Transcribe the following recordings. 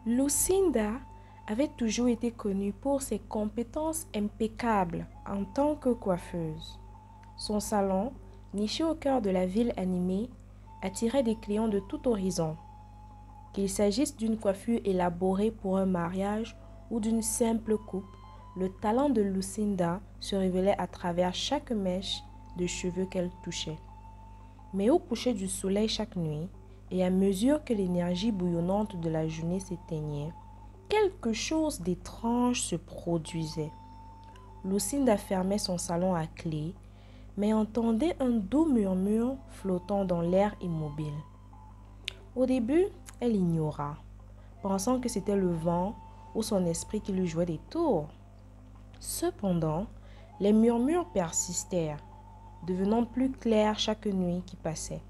Lucinda avait toujours été connue pour ses compétences impeccables en tant que coiffeuse. Son salon, niché au cœur de la ville animée, attirait des clients de tout horizon. Qu'il s'agisse d'une coiffure élaborée pour un mariage ou d'une simple coupe, le talent de Lucinda se révélait à travers chaque mèche de cheveux qu'elle touchait. Mais au coucher du soleil chaque nuit, et à mesure que l'énergie bouillonnante de la journée s'éteignait, quelque chose d'étrange se produisait. Lucinda fermait son salon à clé, mais entendait un doux murmure flottant dans l'air immobile. Au début, elle ignora, pensant que c'était le vent ou son esprit qui lui jouait des tours. Cependant, les murmures persistèrent, devenant plus clairs chaque nuit qui passait.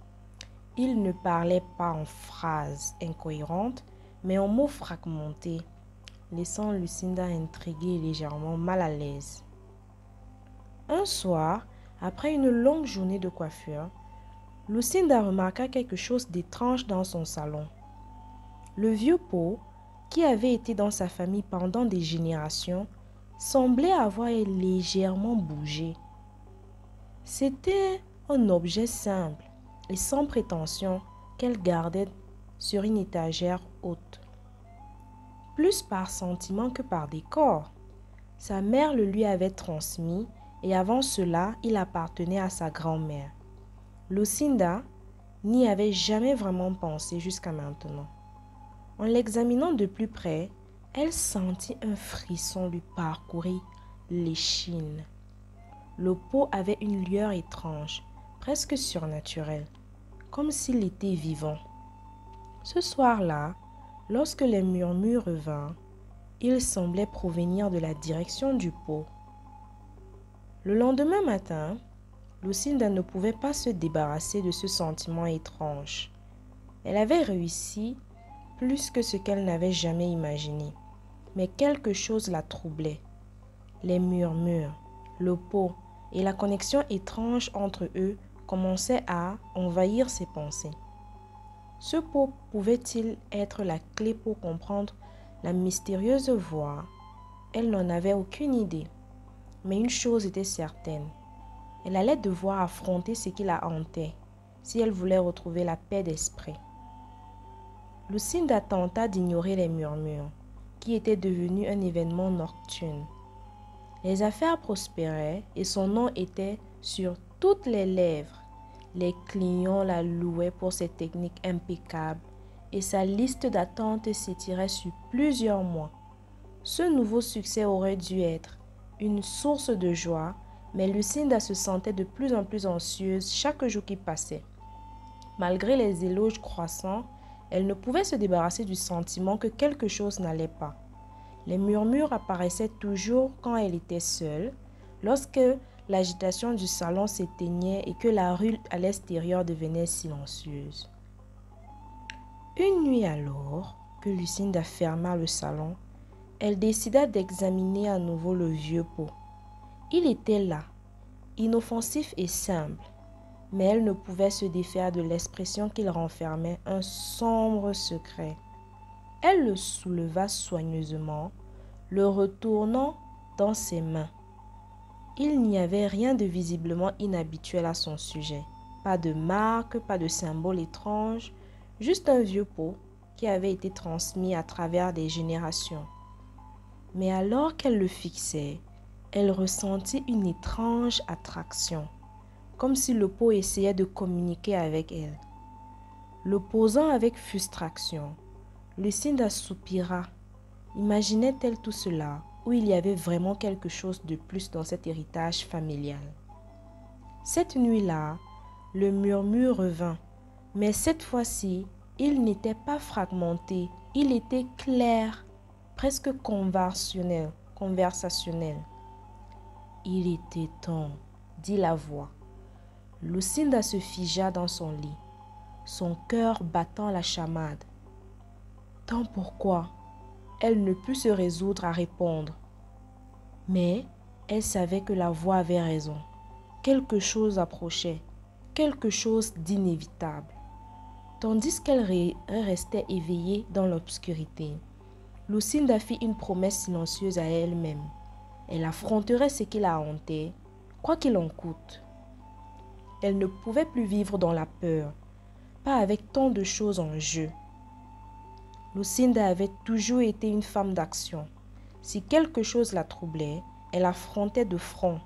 Ils ne parlaient pas en phrases incohérentes, mais en mots fragmentés, laissant Lucinda intriguée et légèrement mal à l'aise. Un soir, après une longue journée de coiffure, Lucinda remarqua quelque chose d'étrange dans son salon. Le vieux pot, qui avait été dans sa famille pendant des générations, semblait avoir légèrement bougé. C'était un objet simple et sans prétention qu'elle gardait sur une étagère haute. Plus par sentiment que par décor, sa mère le lui avait transmis et avant cela, il appartenait à sa grand-mère. Lucinda n'y avait jamais vraiment pensé jusqu'à maintenant. En l'examinant de plus près, elle sentit un frisson lui parcourir l'échine. Le pot avait une lueur étrange, presque surnaturelle, comme s'il était vivant. Ce soir-là, lorsque les murmures revinrent, ils semblaient provenir de la direction du pot. Le lendemain matin, Lucinda ne pouvait pas se débarrasser de ce sentiment étrange. Elle avait réussi plus que ce qu'elle n'avait jamais imaginé. Mais quelque chose la troublait. Les murmures, le pot et la connexion étrange entre eux commençaient à envahir ses pensées. Ce pot pouvait-il être la clé pour comprendre la mystérieuse voix? Elle n'en avait aucune idée. Mais une chose était certaine. Elle allait devoir affronter ce qui la hantait si elle voulait retrouver la paix d'esprit. Lucinda tenta d'ignorer les murmures, qui étaient devenus un événement nocturne. Les affaires prospéraient et son nom était sur toutes les lèvres. Les clients la louaient pour ses techniques impeccables et sa liste d'attente s'étirait sur plusieurs mois. Ce nouveau succès aurait dû être une source de joie, mais Lucinda se sentait de plus en plus anxieuse chaque jour qui passait. Malgré les éloges croissants, elle ne pouvait se débarrasser du sentiment que quelque chose n'allait pas. Les murmures apparaissaient toujours quand elle était seule, lorsque l'agitation du salon s'éteignait et que la rue à l'extérieur devenait silencieuse. Une nuit alors, que Lucinda ferma le salon, elle décida d'examiner à nouveau le vieux pot. Il était là, inoffensif et simple, mais elle ne pouvait se défaire de l'expression qu'il renfermait un sombre secret. Elle le souleva soigneusement, le retournant dans ses mains. Il n'y avait rien de visiblement inhabituel à son sujet. Pas de marque, pas de symbole étrange, juste un vieux pot qui avait été transmis à travers des générations. Mais alors qu'elle le fixait, elle ressentit une étrange attraction, comme si le pot essayait de communiquer avec elle. Le posant avec frustration, Lucinda soupira. Imaginait-elle tout cela, où il y avait vraiment quelque chose de plus dans cet héritage familial? Cette nuit-là, le murmure revint, mais cette fois-ci, il n'était pas fragmenté, il était clair, presque conversationnel. Il était temps, dit la voix. Lucinda se figea dans son lit, son cœur battant la chamade. Tant pourquoi? Elle ne put se résoudre à répondre. Mais elle savait que la voix avait raison. Quelque chose approchait, quelque chose d'inévitable. Tandis qu'elle restait éveillée dans l'obscurité, Lucinda fit une promesse silencieuse à elle-même. Elle affronterait ce qui la hantait, quoi qu'il en coûte. Elle ne pouvait plus vivre dans la peur, pas avec tant de choses en jeu. Lucinda avait toujours été une femme d'action. Si quelque chose la troublait, elle affrontait de front.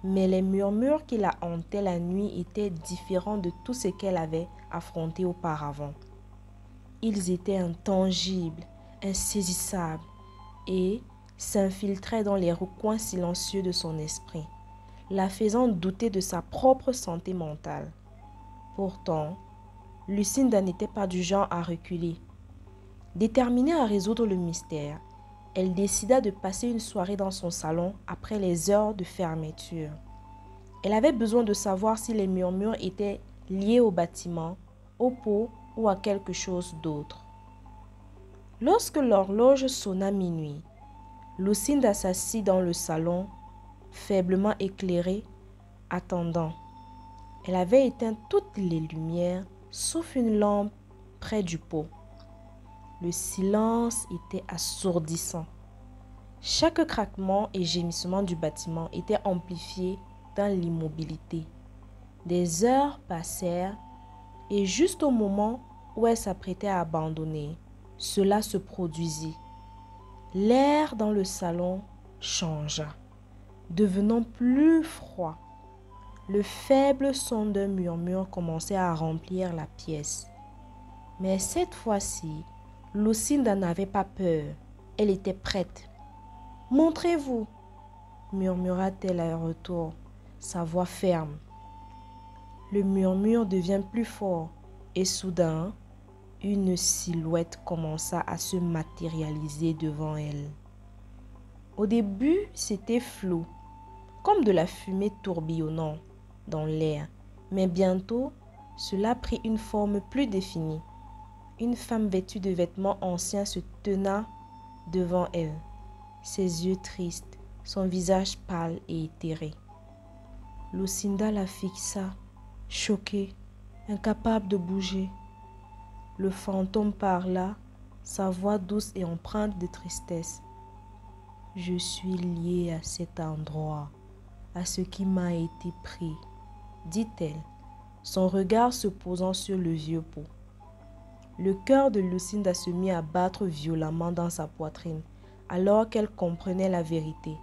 Mais les murmures qui la hantaient la nuit étaient différents de tout ce qu'elle avait affronté auparavant. Ils étaient intangibles, insaisissables et s'infiltraient dans les recoins silencieux de son esprit, la faisant douter de sa propre santé mentale. Pourtant, Lucinda n'était pas du genre à reculer. Déterminée à résoudre le mystère, elle décida de passer une soirée dans son salon après les heures de fermeture. Elle avait besoin de savoir si les murmures étaient liés au bâtiment, au pot ou à quelque chose d'autre. Lorsque l'horloge sonna minuit, Lucinda s'assit dans le salon, faiblement éclairé, attendant. Elle avait éteint toutes les lumières, sauf une lampe près du pot. Le silence était assourdissant. Chaque craquement et gémissement du bâtiment était amplifié dans l'immobilité. Des heures passèrent et juste au moment où elle s'apprêtait à abandonner, cela se produisit. L'air dans le salon changea, devenant plus froid. Le faible son d'un murmure commençait à remplir la pièce. Mais cette fois-ci, Lucinda n'avait pas peur. Elle était prête. « Montrez-vous » murmura-t-elle à retour, sa voix ferme. Le murmure devient plus fort et soudain, une silhouette commença à se matérialiser devant elle. Au début, c'était flou, comme de la fumée tourbillonnant dans l'air, mais bientôt, cela prit une forme plus définie. Une femme vêtue de vêtements anciens se tenait devant elle, ses yeux tristes, son visage pâle et éthéré. Lucinda la fixa, choquée, incapable de bouger. Le fantôme parla, sa voix douce et empreinte de tristesse. « Je suis liée à cet endroit, à ce qui m'a été pris, » dit-elle, son regard se posant sur le vieux pot. Le cœur de Lucinda se mit à battre violemment dans sa poitrine, alors qu'elle comprenait la vérité.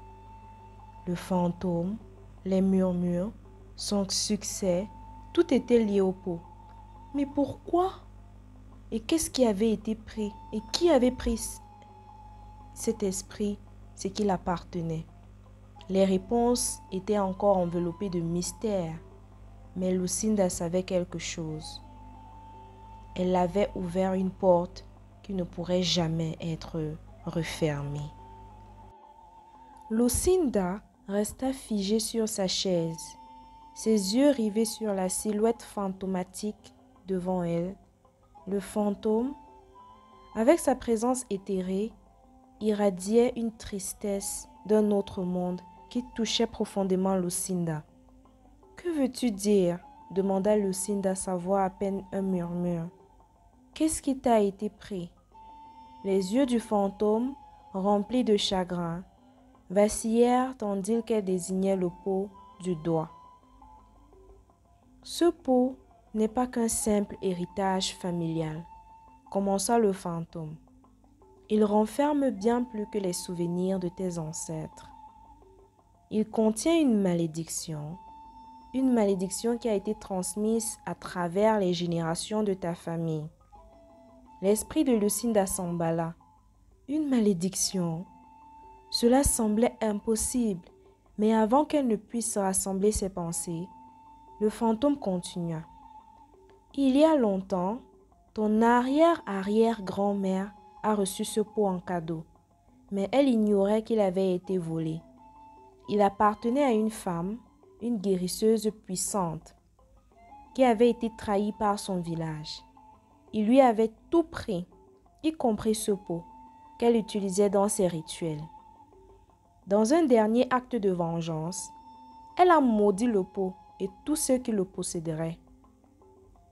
Le fantôme, les murmures, son succès, tout était lié au pot. Mais pourquoi? Et qu'est-ce qui avait été pris? Et qui avait pris cet esprit, ce qui l'appartenait? Les réponses étaient encore enveloppées de mystère, mais Lucinda savait quelque chose. Elle avait ouvert une porte qui ne pourrait jamais être refermée. Lucinda resta figée sur sa chaise, ses yeux rivés sur la silhouette fantomatique devant elle. Le fantôme, avec sa présence éthérée, irradiait une tristesse d'un autre monde qui touchait profondément Lucinda. « Que veux-tu dire ?» demanda Lucinda, sa voix à peine un murmure. « Qu'est-ce qui t'a été pris ?» Les yeux du fantôme, remplis de chagrin, vacillèrent tandis qu'elle désignait le pot du doigt. « Ce pot n'est pas qu'un simple héritage familial, » commença le fantôme. « Il renferme bien plus que les souvenirs de tes ancêtres. Il contient une malédiction qui a été transmise à travers les générations de ta famille. » L'esprit de Lucinda s'emballa. Une malédiction? Cela semblait impossible, mais avant qu'elle ne puisse rassembler ses pensées, le fantôme continua. « Il y a longtemps, ton arrière-arrière-grand-mère a reçu ce pot en cadeau, mais elle ignorait qu'il avait été volé. Il appartenait à une femme, une guérisseuse puissante, qui avait été trahie par son village. Il lui avait tout pris, y compris ce pot, qu'elle utilisait dans ses rituels. Dans un dernier acte de vengeance, elle a maudit le pot et tous ceux qui le posséderaient.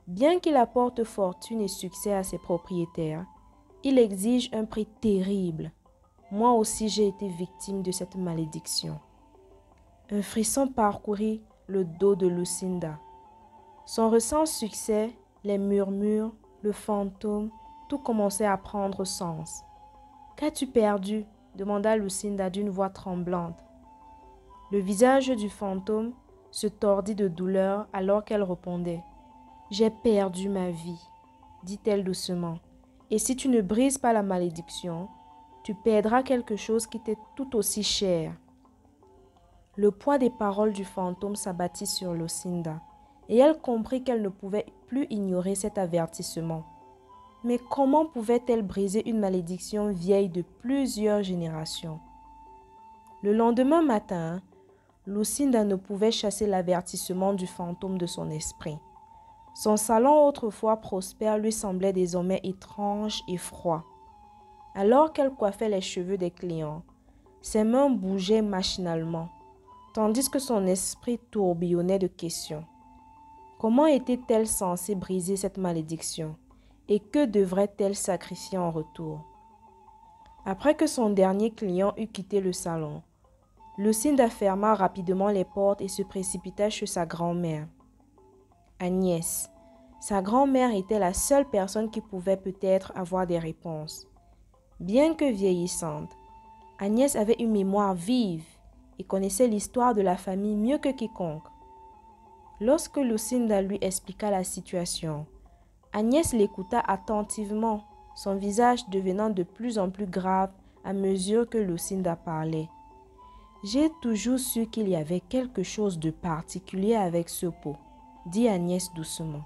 Bien qu'il apporte fortune et succès à ses propriétaires, Il exige un prix terrible. Moi aussi j'ai été victime de cette malédiction. Un frisson parcourut le dos de Lucinda. Son récent succès, les murmures, le fantôme, tout commençait à prendre sens. « Qu'as-tu perdu ?» demanda Lucinda d'une voix tremblante. Le visage du fantôme se tordit de douleur alors qu'elle répondait. « J'ai perdu ma vie, dit-elle doucement. Et si tu ne brises pas la malédiction, tu perdras quelque chose qui t'est tout aussi cher. » Le poids des paroles du fantôme s'abattit sur Lucinda et elle comprit qu'elle ne pouvait plus ignorer cet avertissement. Mais comment pouvait-elle briser une malédiction vieille de plusieurs générations? Le lendemain matin, Lucinda ne pouvait chasser l'avertissement du fantôme de son esprit. Son salon autrefois prospère lui semblait désormais étrange et froid. Alors qu'elle coiffait les cheveux des clients, ses mains bougeaient machinalement, tandis que son esprit tourbillonnait de questions. Comment était-elle censée briser cette malédiction? Et que devrait-elle sacrifier en retour? Après que son dernier client eut quitté le salon, Lucinda ferma rapidement les portes et se précipita chez sa grand-mère. Agnès, sa grand-mère était la seule personne qui pouvait peut-être avoir des réponses. Bien que vieillissante, Agnès avait une mémoire vive et connaissait l'histoire de la famille mieux que quiconque. Lorsque Lucinda lui expliqua la situation, Agnès l'écouta attentivement, son visage devenant de plus en plus grave à mesure que Lucinda parlait. « J'ai toujours su qu'il y avait quelque chose de particulier avec ce pot, » dit Agnès doucement,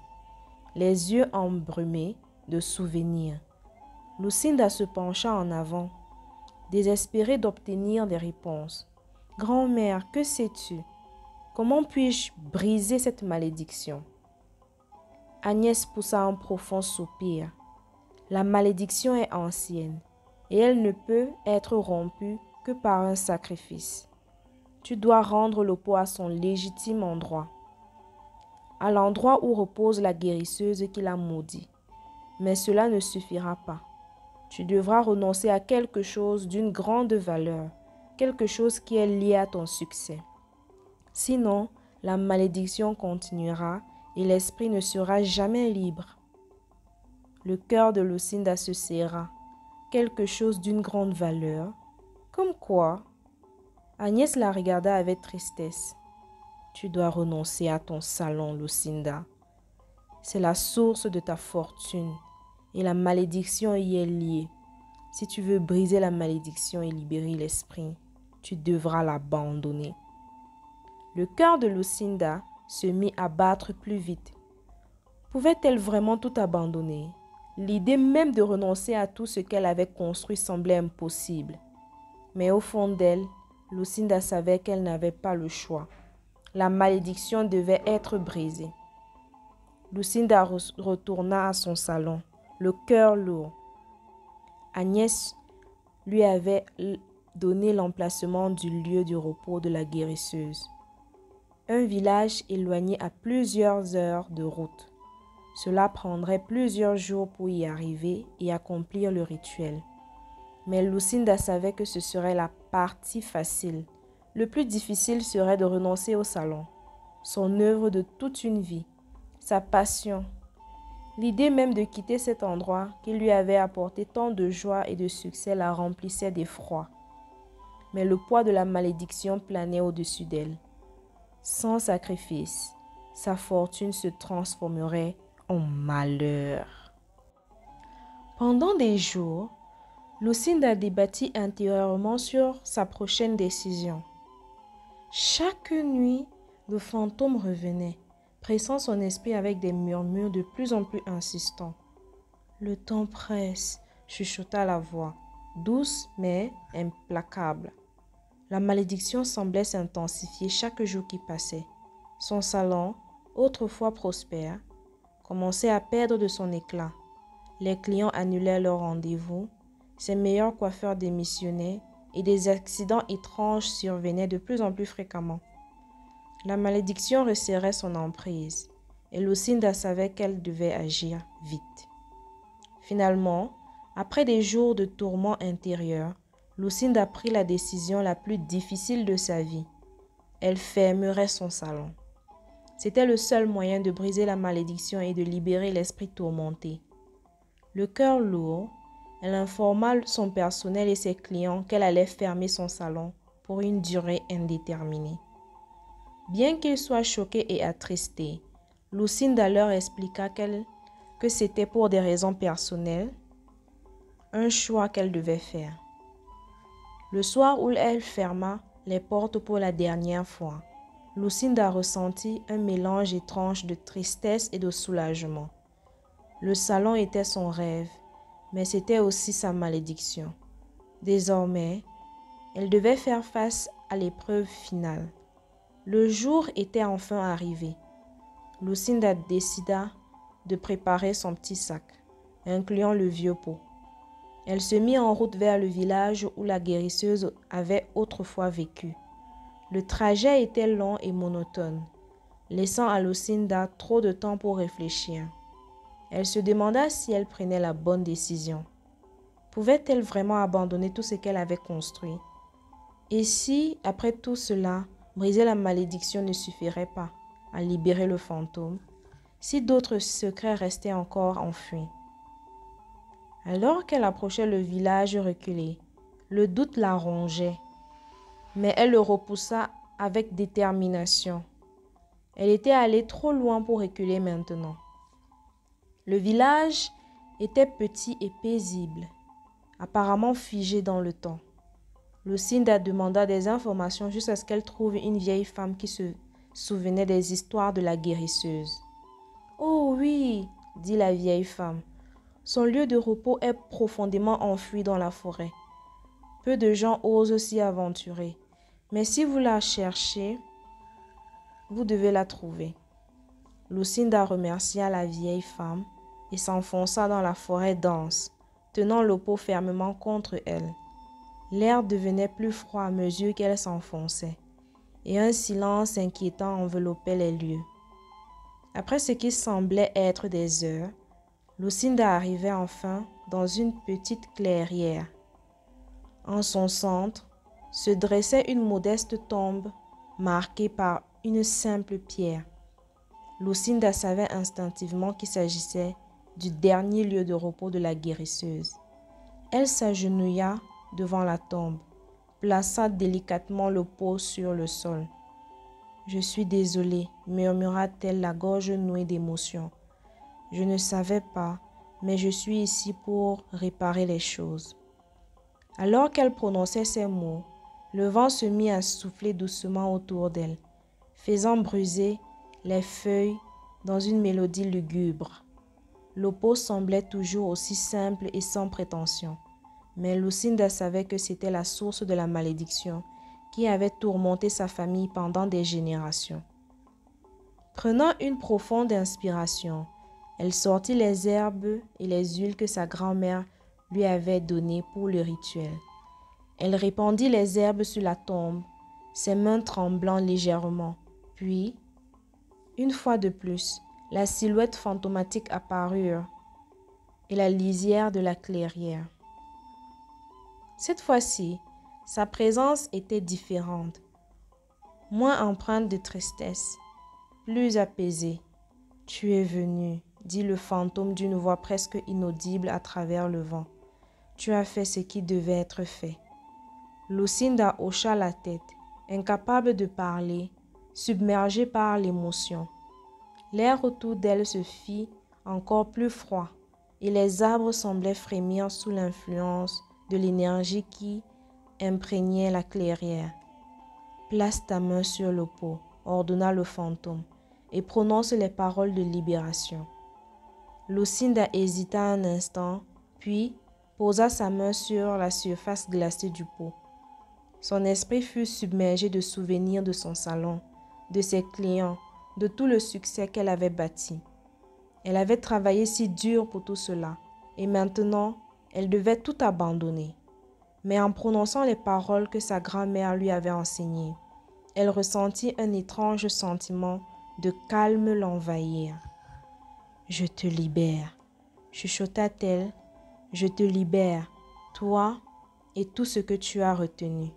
les yeux embrumés de souvenirs. Lucinda se pencha en avant, désespérée d'obtenir des réponses. « Grand-mère, que sais-tu? Comment puis-je briser cette malédiction? » Agnès poussa un profond soupir. La malédiction est ancienne et elle ne peut être rompue que par un sacrifice. Tu dois rendre le pot à son légitime endroit, à l'endroit où repose la guérisseuse qui l'a maudit. Mais cela ne suffira pas. Tu devras renoncer à quelque chose d'une grande valeur, quelque chose qui est lié à ton succès. Sinon, la malédiction continuera et l'esprit ne sera jamais libre. Le cœur de Lucinda se serra. Quelque chose d'une grande valeur. Comme quoi? Agnès la regarda avec tristesse. Tu dois renoncer à ton salon, Lucinda. C'est la source de ta fortune et la malédiction y est liée. Si tu veux briser la malédiction et libérer l'esprit, tu devras l'abandonner. Le cœur de Lucinda se mit à battre plus vite. Pouvait-elle vraiment tout abandonner? L'idée même de renoncer à tout ce qu'elle avait construit semblait impossible. Mais au fond d'elle, Lucinda savait qu'elle n'avait pas le choix. La malédiction devait être brisée. Lucinda retourna à son salon, le cœur lourd. Agnès lui avait donné l'emplacement du lieu du repos de la guérisseuse. Un village éloigné à plusieurs heures de route. Cela prendrait plusieurs jours pour y arriver et accomplir le rituel. Mais Lucinda savait que ce serait la partie facile. Le plus difficile serait de renoncer au salon, son œuvre de toute une vie, sa passion. L'idée même de quitter cet endroit qui lui avait apporté tant de joie et de succès la remplissait d'effroi. Mais le poids de la malédiction planait au-dessus d'elle. Sans sacrifice, sa fortune se transformerait en malheur. Pendant des jours, Lucinda débattit intérieurement sur sa prochaine décision. Chaque nuit, le fantôme revenait, pressant son esprit avec des murmures de plus en plus insistants. « Le temps presse », chuchota la voix, douce mais implacable. La malédiction semblait s'intensifier chaque jour qui passait. Son salon, autrefois prospère, commençait à perdre de son éclat. Les clients annulaient leurs rendez-vous, ses meilleurs coiffeurs démissionnaient et des accidents étranges survenaient de plus en plus fréquemment. La malédiction resserrait son emprise et Lucinda savait qu'elle devait agir vite. Finalement, Après des jours de tourments intérieurs, Lucinda prit la décision la plus difficile de sa vie. Elle fermerait son salon. C'était le seul moyen de briser la malédiction et de libérer l'esprit tourmenté. Le cœur lourd, elle informa son personnel et ses clients qu'elle allait fermer son salon pour une durée indéterminée. Bien qu'ils soient choqués et attristés, Lucinda leur expliqua que c'était pour des raisons personnelles, un choix qu'elle devait faire. Le soir où elle ferma les portes pour la dernière fois, Lucinda ressentit un mélange étrange de tristesse et de soulagement. Le salon était son rêve, mais c'était aussi sa malédiction. Désormais, elle devait faire face à l'épreuve finale. Le jour était enfin arrivé. Lucinda décida de préparer son petit sac, incluant le vieux pot. Elle se mit en route vers le village où la guérisseuse avait autrefois vécu. Le trajet était long et monotone, laissant à Lucinda trop de temps pour réfléchir. Elle se demanda si elle prenait la bonne décision. Pouvait-elle vraiment abandonner tout ce qu'elle avait construit? Et si, après tout cela, briser la malédiction ne suffirait pas à libérer le fantôme? Si d'autres secrets restaient encore enfouis? Alors qu'elle approchait le village reculé, le doute la rongeait, mais elle le repoussa avec détermination. Elle était allée trop loin pour reculer maintenant. Le village était petit et paisible, apparemment figé dans le temps. Lucinda demanda des informations jusqu'à ce qu'elle trouve une vieille femme qui se souvenait des histoires de la guérisseuse. « Oh oui, dit la vieille femme, son lieu de repos est profondément enfoui dans la forêt. Peu de gens osent s'y aventurer, mais si vous la cherchez, vous devez la trouver. » Lucinda remercia la vieille femme et s'enfonça dans la forêt dense, tenant le pot fermement contre elle. L'air devenait plus froid à mesure qu'elle s'enfonçait, et un silence inquiétant enveloppait les lieux. Après ce qui semblait être des heures, Lucinda arrivait enfin dans une petite clairière. En son centre se dressait une modeste tombe marquée par une simple pierre. Lucinda savait instinctivement qu'il s'agissait du dernier lieu de repos de la guérisseuse. Elle s'agenouilla devant la tombe, plaça délicatement le pot sur le sol. « Je suis désolée, murmura-t-elle, la gorge nouée d'émotion. Je ne savais pas, mais je suis ici pour réparer les choses. » Alors qu'elle prononçait ces mots, le vent se mit à souffler doucement autour d'elle, faisant briser les feuilles dans une mélodie lugubre. Le pot semblait toujours aussi simple et sans prétention, mais Lucinda savait que c'était la source de la malédiction qui avait tourmenté sa famille pendant des générations. Prenant une profonde inspiration, elle sortit les herbes et les huiles que sa grand-mère lui avait données pour le rituel. Elle répandit les herbes sur la tombe, ses mains tremblant légèrement. Puis, une fois de plus, la silhouette fantomatique apparut et la lisière de la clairière. Cette fois-ci, sa présence était différente, moins empreinte de tristesse, plus apaisée. « Tu es venu, » dit le fantôme d'une voix presque inaudible à travers le vent. « Tu as fait ce qui devait être fait. » Lucinda hocha la tête, incapable de parler, submergée par l'émotion. L'air autour d'elle se fit encore plus froid et les arbres semblaient frémir sous l'influence de l'énergie qui imprégnait la clairière. « Place ta main sur le pot, » ordonna le fantôme, et prononce les paroles de libération. Lucinda hésita un instant, puis posa sa main sur la surface glacée du pot. Son esprit fut submergé de souvenirs de son salon, de ses clients, de tout le succès qu'elle avait bâti. Elle avait travaillé si dur pour tout cela, et maintenant, elle devait tout abandonner. Mais en prononçant les paroles que sa grand-mère lui avait enseignées, elle ressentit un étrange sentiment de calme l'envahir. « Je te libère, » chuchota-t-elle, je te libère, toi et tout ce que tu as retenu. »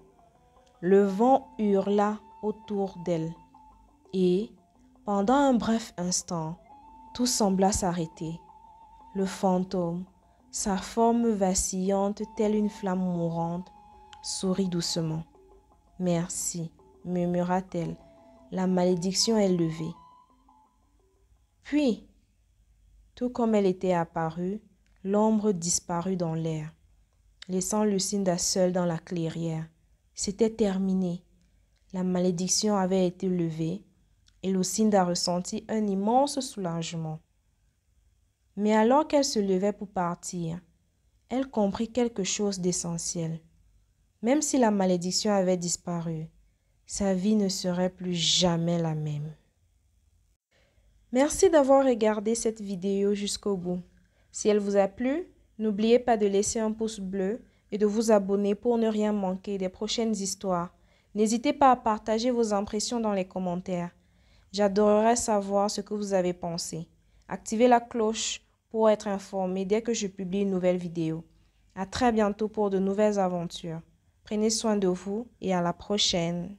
Le vent hurla autour d'elle et, pendant un bref instant, tout sembla s'arrêter. Le fantôme, sa forme vacillante telle une flamme mourante, sourit doucement. « Merci, » murmura-t-elle, « la malédiction est levée. » Puis, tout comme elle était apparue, l'ombre disparut dans l'air, laissant Lucinda seule dans la clairière. C'était terminé. La malédiction avait été levée et Lucinda ressentit un immense soulagement. Mais alors qu'elle se levait pour partir, elle comprit quelque chose d'essentiel. Même si la malédiction avait disparu, sa vie ne serait plus jamais la même. Merci d'avoir regardé cette vidéo jusqu'au bout. Si elle vous a plu, n'oubliez pas de laisser un pouce bleu et de vous abonner pour ne rien manquer des prochaines histoires. N'hésitez pas à partager vos impressions dans les commentaires. J'adorerais savoir ce que vous avez pensé. Activez la cloche pour être informé dès que je publie une nouvelle vidéo. À très bientôt pour de nouvelles aventures. Prenez soin de vous et à la prochaine.